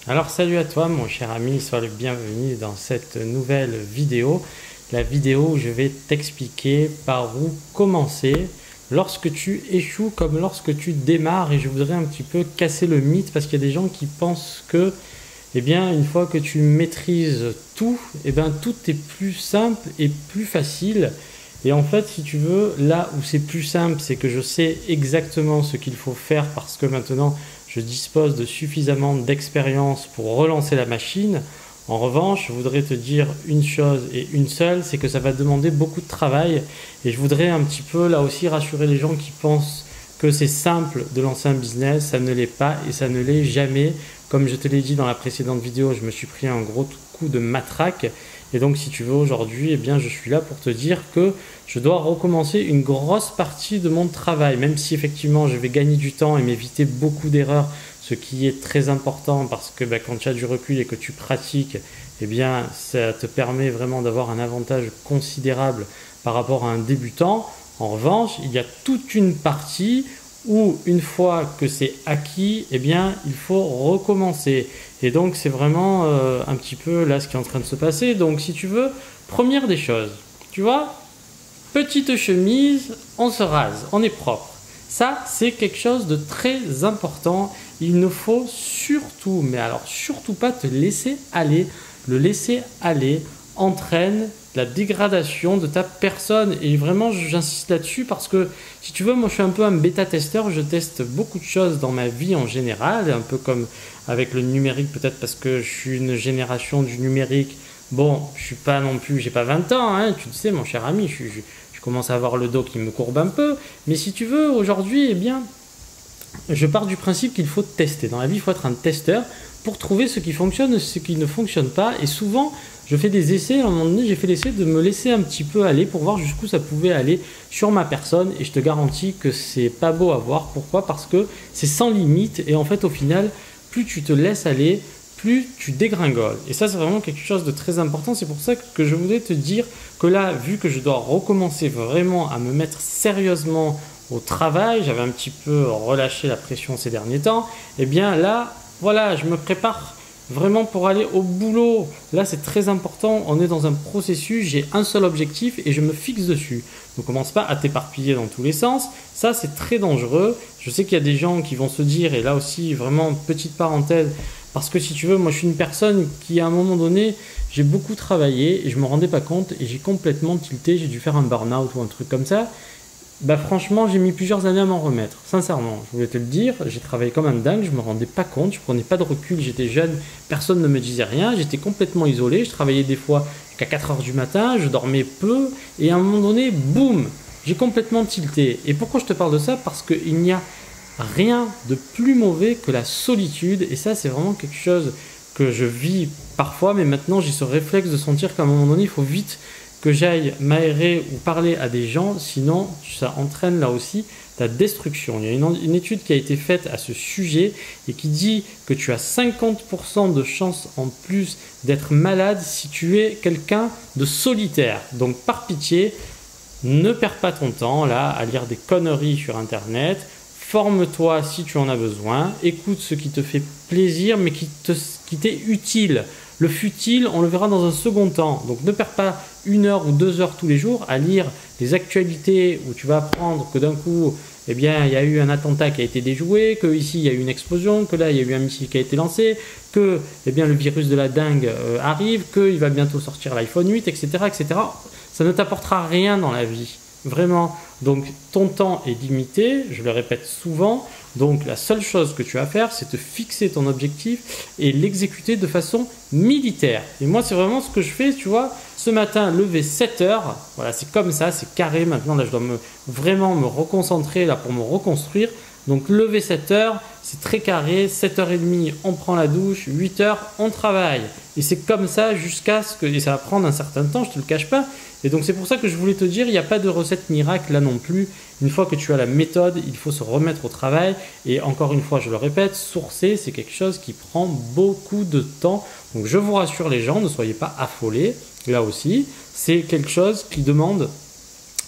Alors salut à toi mon cher ami, sois le bienvenu dans cette nouvelle vidéo. La vidéo où je vais t'expliquer par où commencer lorsque tu échoues comme lorsque tu démarres, et je voudrais un petit peu casser le mythe parce qu'il y a des gens qui pensent que une fois que tu maîtrises tout, tout est plus simple et plus facile. Et en fait, si tu veux, là où c'est plus simple, c'est que je sais exactement ce qu'il faut faire parce que maintenant, je dispose de suffisamment d'expérience pour relancer la machine. En revanche, je voudrais te dire une chose et une seule, c'est que ça va demander beaucoup de travail. Et je voudrais un petit peu là aussi rassurer les gens qui pensent que c'est simple de lancer un business. Ça ne l'est pas et ça ne l'est jamais. Comme je te l'ai dit dans la précédente vidéo, je me suis pris un gros coup de matraque. Et donc si tu veux aujourd'hui, je suis là pour te dire que je dois recommencer une grosse partie de mon travail, même si effectivement je vais gagner du temps et m'éviter beaucoup d'erreurs, ce qui est très important parce que quand tu as du recul et que tu pratiques, ça te permet vraiment d'avoir un avantage considérable par rapport à un débutant. En revanche, il y a toute une partie où une fois que c'est acquis, il faut recommencer. Et donc c'est vraiment un petit peu là ce qui est en train de se passer. Donc si tu veux, première des choses, tu vois, petite chemise, on se rase, on est propre. Ça, c'est quelque chose de très important. Il ne faut surtout, mais alors surtout pas te laisser aller. Le laisser aller entraîne la dégradation de ta personne. Et vraiment, j'insiste là-dessus parce que, si tu veux, moi je suis un peu un bêta-testeur. Je teste beaucoup de choses dans ma vie en général, un peu comme avec le numérique, peut-être parce que je suis une génération du numérique. Bon, je suis pas non plus, j'ai pas 20 ans, hein, tu le sais mon cher ami, je commence à avoir le dos qui me courbe un peu. Mais si tu veux, aujourd'hui, je pars du principe qu'il faut tester. Dans la vie, il faut être un testeur pour trouver ce qui fonctionne et ce qui ne fonctionne pas. Et souvent, je fais des essais. À un moment donné, j'ai fait l'essai de me laisser un petit peu aller pour voir jusqu'où ça pouvait aller sur ma personne. Et je te garantis que c'est pas beau à voir. Pourquoi? Parce que c'est sans limite. Et en fait, au final, plus tu te laisses aller, plus tu dégringoles. Et ça, c'est vraiment quelque chose de très important. C'est pour ça que je voulais te dire que là, vu que je dois recommencer vraiment à me mettre sérieusement au travail, j'avais un petit peu relâché la pression ces derniers temps, là, voilà, je me prépare vraiment pour aller au boulot. Là, c'est très important, on est dans un processus, j'ai un seul objectif et je me fixe dessus. Ne commence pas à t'éparpiller dans tous les sens, ça c'est très dangereux. Je sais qu'il y a des gens qui vont se dire, et là aussi vraiment petite parenthèse, parce que si tu veux, moi je suis une personne qui à un moment donné, j'ai beaucoup travaillé et je ne me rendais pas compte et j'ai complètement tilté, j'ai dû faire un burn-out ou un truc comme ça. Franchement, j'ai mis plusieurs années à m'en remettre. Sincèrement, je voulais te le dire, j'ai travaillé comme un dingue, je ne me rendais pas compte, je ne prenais pas de recul, j'étais jeune, personne ne me disait rien, j'étais complètement isolé, je travaillais des fois jusqu'à 4 heures du matin, je dormais peu, et à un moment donné, boum, j'ai complètement tilté. Et pourquoi je te parle de ça? Parce qu'il n'y a rien de plus mauvais que la solitude, et ça c'est vraiment quelque chose que je vis parfois, mais maintenant j'ai ce réflexe de sentir qu'à un moment donné, il faut vite que j'aille m'aérer ou parler à des gens, sinon ça entraîne là aussi ta destruction. Il y a une étude qui a été faite à ce sujet et qui dit que tu as 50% de chances en plus d'être malade si tu es quelqu'un de solitaire. Donc par pitié, ne perds pas ton temps là à lire des conneries sur internet. Forme-toi si tu en as besoin, écoute ce qui te fait plaisir mais qui t'est utile. Le futile, on le verra dans un second temps. Donc ne perds pas 1 heure ou 2 heures tous les jours à lire des actualités où tu vas apprendre que d'un coup, il y a eu un attentat qui a été déjoué, que ici il y a eu une explosion, que là il y a eu un missile qui a été lancé, que le virus de la dengue arrive, qu'il va bientôt sortir l'iPhone 8, etc., etc. Ça ne t'apportera rien dans la vie. Vraiment. Donc ton temps est limité, je le répète souvent. Donc la seule chose que tu as à faire, c'est te fixer ton objectif et l'exécuter de façon militaire. Et moi, c'est vraiment ce que je fais, tu vois. Ce matin, lever 7 heures, voilà, c'est comme ça, c'est carré. Maintenant, là, je dois vraiment me reconcentrer là pour me reconstruire. Donc lever 7 heures, c'est très carré. 7h30, on prend la douche. 8 heures, on travaille. Et c'est comme ça jusqu'à ce que... Et ça va prendre un certain temps, je ne te le cache pas. Et donc c'est pour ça que je voulais te dire, il n'y a pas de recette miracle là non plus. Une fois que tu as la méthode, il faut se remettre au travail. Et encore une fois, je le répète, sourcer, c'est quelque chose qui prend beaucoup de temps. Donc je vous rassure les gens, ne soyez pas affolés. Là aussi, c'est quelque chose qui demande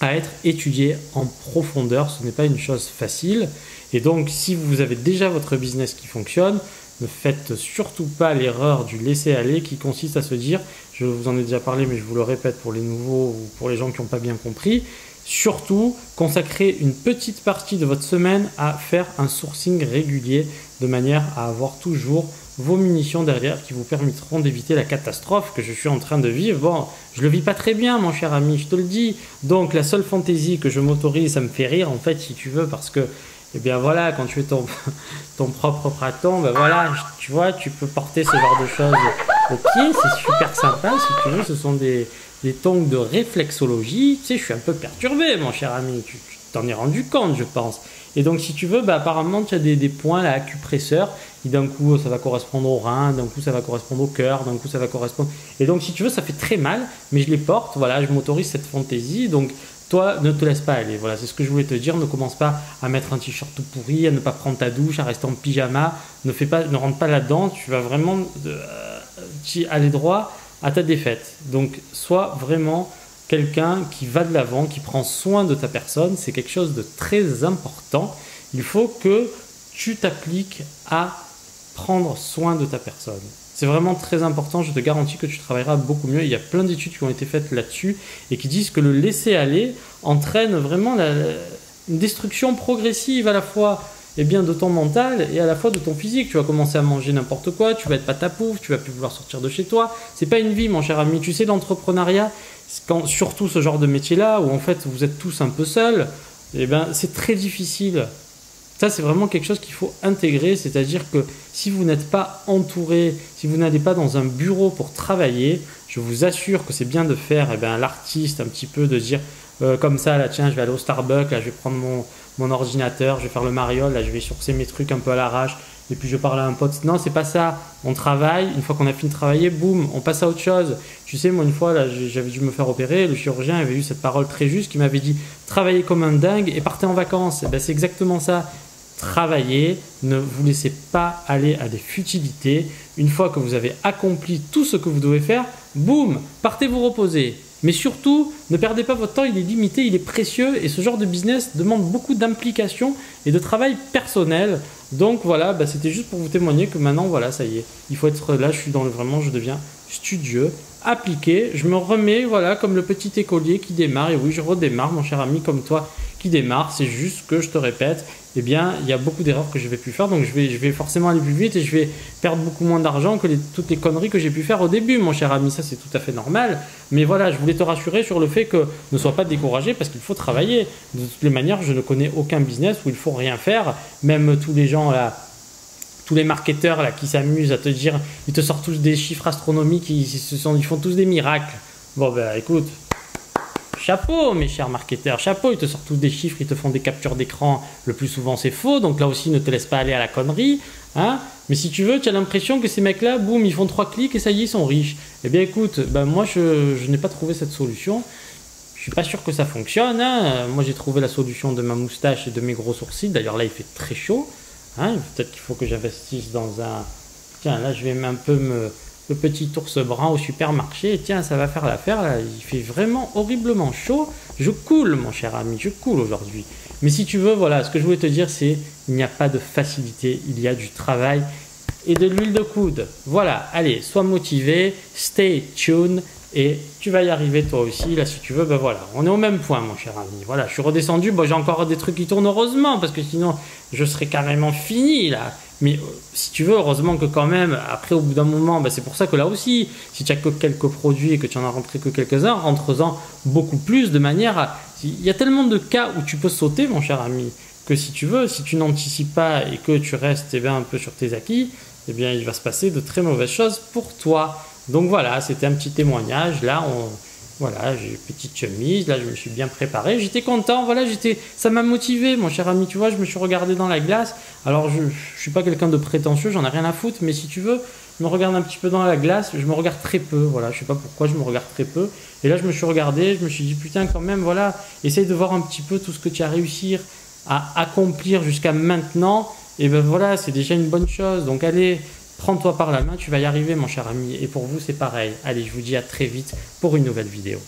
à être étudié en profondeur. Ce n'est pas une chose facile. Et donc, si vous avez déjà votre business qui fonctionne, ne faites surtout pas l'erreur du laisser-aller qui consiste à se dire, je vous en ai déjà parlé mais je vous le répète pour les nouveaux ou pour les gens qui n'ont pas bien compris, surtout consacrez une petite partie de votre semaine à faire un sourcing régulier de manière à avoir toujours vos munitions derrière qui vous permettront d'éviter la catastrophe que je suis en train de vivre. Bon, je le vis pas très bien mon cher ami, je te le dis. Donc la seule fantaisie que je m'autorise, ça me fait rire en fait si tu veux parce que eh bien voilà, quand tu es ton propre praton, ben voilà, tu vois, tu peux porter ce genre de choses au pied, c'est super sympa si tu veux, ce sont des tongs de réflexologie. Tu sais, je suis un peu perturbé mon cher ami, tu t'en es rendu compte je pense. Et donc si tu veux, bah, apparemment tu as des points là, acupresseurs, et d'un coup ça va correspondre au rein, d'un coup ça va correspondre au cœur, d'un coup ça va correspondre... Et donc si tu veux, ça fait très mal, mais je les porte, voilà, je m'autorise cette fantaisie, donc toi ne te laisse pas aller, voilà, c'est ce que je voulais te dire, ne commence pas à mettre un t-shirt tout pourri, à ne pas prendre ta douche, à rester en pyjama, ne rentre pas là-dedans, tu vas vraiment aller droit à ta défaite. Donc sois vraiment quelqu'un qui va de l'avant, qui prend soin de ta personne, c'est quelque chose de très important. Il faut que tu t'appliques à prendre soin de ta personne. C'est vraiment très important, je te garantis que tu travailleras beaucoup mieux. Il y a plein d'études qui ont été faites là-dessus et qui disent que le laisser-aller entraîne vraiment une destruction progressive à la fois de ton mental et à la fois de ton physique. Tu vas commencer à manger n'importe quoi, tu vas être patapouf, tu vas plus vouloir sortir de chez toi. C'est pas une vie mon cher ami, tu sais l'entrepreneuriat, surtout ce genre de métier-là où en fait vous êtes tous un peu seuls, c'est très difficile. Ça, c'est vraiment quelque chose qu'il faut intégrer, c'est-à-dire que si vous n'êtes pas entouré, si vous n'allez pas dans un bureau pour travailler, je vous assure que c'est bien de faire l'artiste un petit peu, de dire comme ça, là, tiens, je vais aller au Starbucks, là, je vais prendre mon ordinateur, je vais faire le mariole, là, je vais sourcer mes trucs un peu à l'arrache, et puis je parle à un pote. Non, c'est pas ça. On travaille, une fois qu'on a fini de travailler, boum, on passe à autre chose. Tu sais, moi, une fois, là, j'avais dû me faire opérer, le chirurgien avait eu cette parole très juste qui m'avait dit « Travaillez comme un dingue et partez en vacances ». C'est exactement ça. Travaillez, ne vous laissez pas aller à des futilités. Une fois que vous avez accompli tout ce que vous devez faire, boum, partez vous reposer. Mais surtout, ne perdez pas votre temps, il est limité, il est précieux et ce genre de business demande beaucoup d'implication et de travail personnel. Donc voilà, c'était juste pour vous témoigner que maintenant, voilà, ça y est, il faut être là, je deviens studieux, appliqué, je me remets, voilà, comme le petit écolier qui démarre. Et oui, je redémarre, mon cher ami, comme toi qui démarre. C'est juste que je te répète, il y a beaucoup d'erreurs que je vais plus faire, donc je vais forcément aller plus vite et je vais perdre beaucoup moins d'argent que toutes les conneries que j'ai pu faire au début, mon cher ami. Ça, c'est tout à fait normal. Mais voilà, je voulais te rassurer sur le fait que ne sois pas découragé parce qu'il faut travailler. De toutes les manières, je ne connais aucun business où il faut rien faire. Même tous les gens là, tous les marketeurs là qui s'amusent à te dire, ils te sortent tous des chiffres astronomiques, ils font tous des miracles. Bon écoute. Chapeau mes chers marketeurs, chapeau, ils te sortent tous des chiffres, ils te font des captures d'écran, le plus souvent c'est faux, donc là aussi ne te laisse pas aller à la connerie, hein. Mais si tu veux, tu as l'impression que ces mecs-là, boum, ils font 3 clics et ça y est, ils sont riches. Eh bien écoute, moi je n'ai pas trouvé cette solution, je suis pas sûr que ça fonctionne, hein. Moi j'ai trouvé la solution de ma moustache et de mes gros sourcils, d'ailleurs là il fait très chaud, hein. Peut-être qu'il faut que j'investisse dans un... Tiens, là je vais un peu le petit ours brun au supermarché, et tiens, ça va faire l'affaire, là, il fait vraiment horriblement chaud, je coule mon cher ami, je coule aujourd'hui. Mais si tu veux, voilà, ce que je voulais te dire, c'est il n'y a pas de facilité, il y a du travail et de l'huile de coude. Voilà, allez, sois motivé, stay tuned, et tu vas y arriver toi aussi, là, si tu veux, voilà, on est au même point, mon cher ami. Voilà, je suis redescendu, j'ai encore des trucs qui tournent heureusement, parce que sinon, je serais carrément fini, là. Mais si tu veux, heureusement que quand même, après au bout d'un moment, c'est pour ça que là aussi, si tu as que quelques produits et que tu en as rentré que quelques-uns, rentre-en beaucoup plus de manière à... Il y a tellement de cas où tu peux sauter, mon cher ami, que si tu veux, si tu n'anticipes pas et que tu restes un peu sur tes acquis, il va se passer de très mauvaises choses pour toi. Donc voilà, c'était un petit témoignage. Là, voilà, j'ai une petite chemise, là je me suis bien préparé, j'étais content, voilà, ça m'a motivé mon cher ami, tu vois, je me suis regardé dans la glace. Alors je suis pas quelqu'un de prétentieux, j'en ai rien à foutre, mais si tu veux, je me regarde un petit peu dans la glace, je me regarde très peu, voilà, je sais pas pourquoi je me regarde très peu. Et là je me suis regardé, je me suis dit putain quand même, voilà, essaye de voir un petit peu tout ce que tu as réussi à accomplir jusqu'à maintenant, et voilà, c'est déjà une bonne chose. Donc allez, prends-toi par la main, tu vas y arriver mon cher ami. Et pour vous, c'est pareil. Allez, je vous dis à très vite pour une nouvelle vidéo.